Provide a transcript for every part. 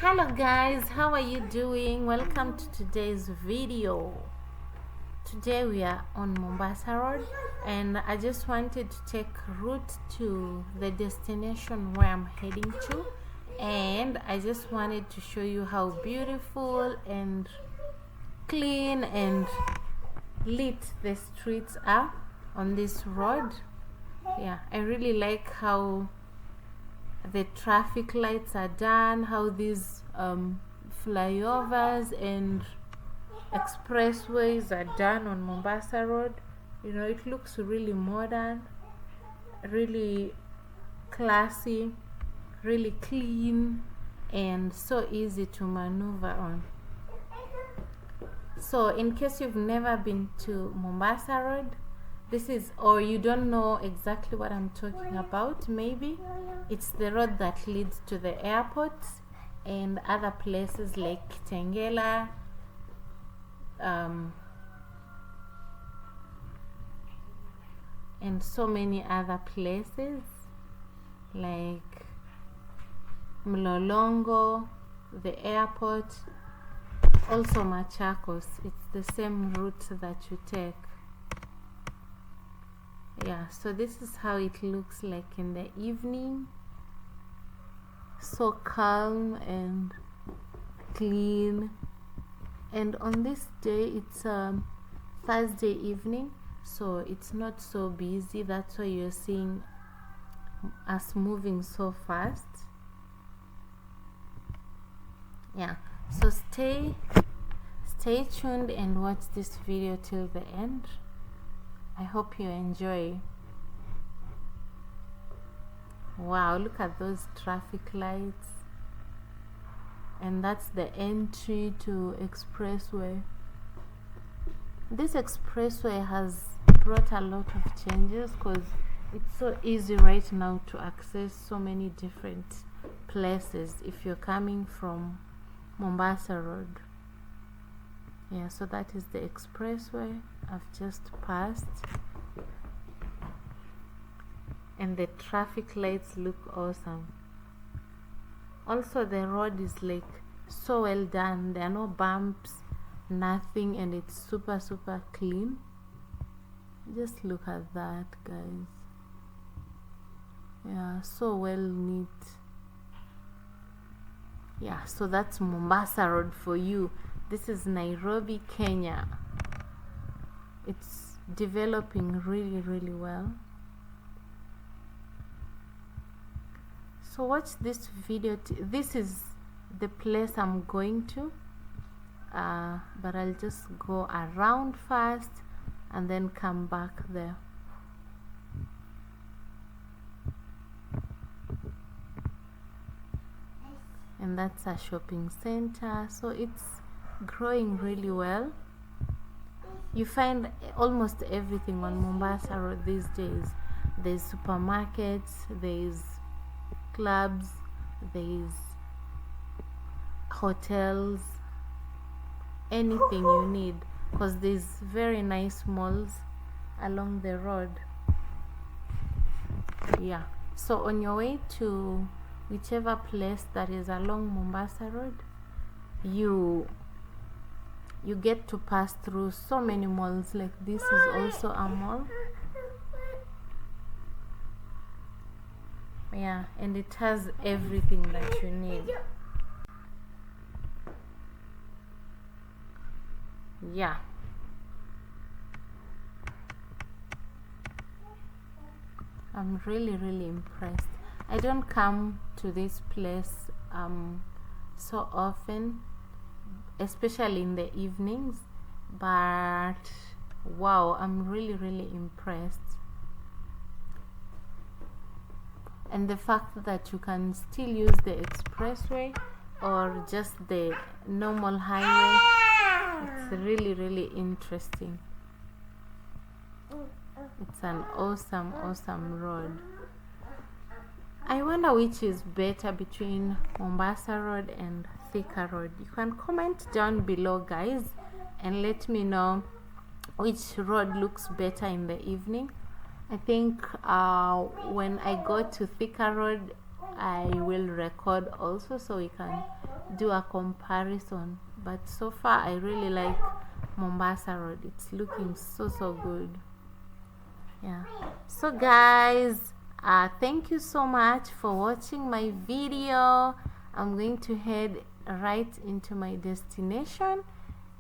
Hello guys, how are you doing? Welcome to today's video. Today we are on Mombasa Road and I just wanted to take route to the destination where I'm heading to, and I just wanted to show you how beautiful and clean and lit the streets are on this road. Yeah, I really like how the traffic lights are done, how these flyovers and expressways are done on Mombasa Road. You know, it looks really modern, really classy, really clean, and so easy to maneuver on. So in case you've never been to Mombasa Road, this is, or you don't know exactly what I'm talking about, maybe it's the road that leads to the airport and other places like Kitengela, and so many other places like Mlolongo, the airport, also Machakos. It's the same route that you take. Yeah, so this is how it looks like in the evening. So calm and clean. And on this day, it's Thursday evening, so it's not so busy. That's why you're seeing us moving so fast. Yeah, so stay tuned and watch this video till the end. I hope you enjoy. Wow, look at those traffic lights. And that's the entry to expressway. This expressway has brought a lot of changes because it's so easy right now to access so many different places if you're coming from Mombasa Road. Yeah, so that is the expressway I've just passed, and the traffic lights look awesome. Also, the road is like so well done. There are no bumps, nothing, and it's super clean. Just look at that, guys. Yeah, so well neat. Yeah, so that's Mombasa Road for you. This is Nairobi, Kenya. It's developing really well. So watch this video. This is the place I'm going to, but I'll just go around first and then come back there. And that's a shopping center, so it's growing really well. You find almost everything on Mombasa Road these days. There's supermarkets, there's clubs, there's hotels, anything you need, because there's very nice malls along the road. Yeah, so on your way to whichever place that is along Mombasa Road, you get to pass through so many malls. Like this is also a mall. Yeah, and it has everything that you need. Yeah, I'm really impressed. I don't come to this place so often, especially in the evenings, but wow, I'm really impressed. And the fact that you can still use the expressway or just the normal highway, it's really interesting. It's an awesome road. I wonder which is better between Mombasa Road and Thika Road. You can comment down below, guys, and let me know which road looks better in the evening. I think when I go to Thika Road, I will record also, so we can do a comparison, but so far I really like Mombasa Road. It's looking so good. Yeah, so guys, thank you so much for watching my video. I'm going to head right into my destination,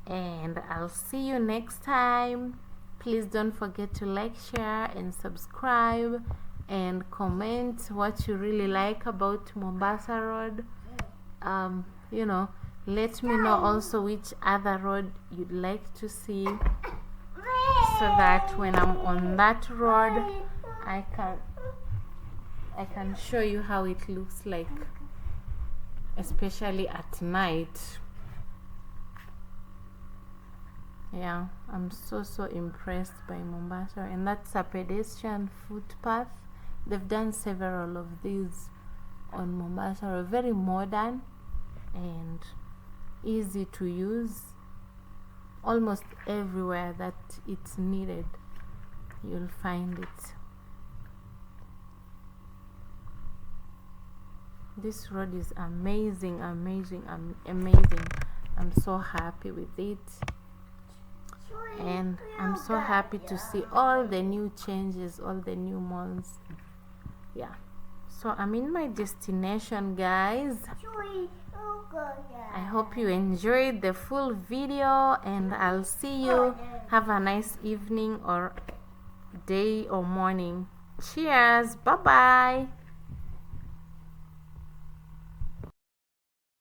and I'll see you next time. Please don't forget to like, share, and subscribe, and comment what you really like about Mombasa Road. You know, let me know also which other road you'd like to see, so that when I'm on that road I can show you how it looks like, especially at night. Yeah, I'm so impressed by Mombasa. And that's a pedestrian footpath. They've done several of these on Mombasa, very modern and easy to use. Almost everywhere that it's needed, you'll find it. This road is amazing. I'm so happy with it, and I'm so happy to see all the new changes, all the new malls. Yeah, so I'm in my destination, guys. I hope you enjoyed the full video, and I'll see you. Have a nice evening or day or morning. Cheers. Bye bye.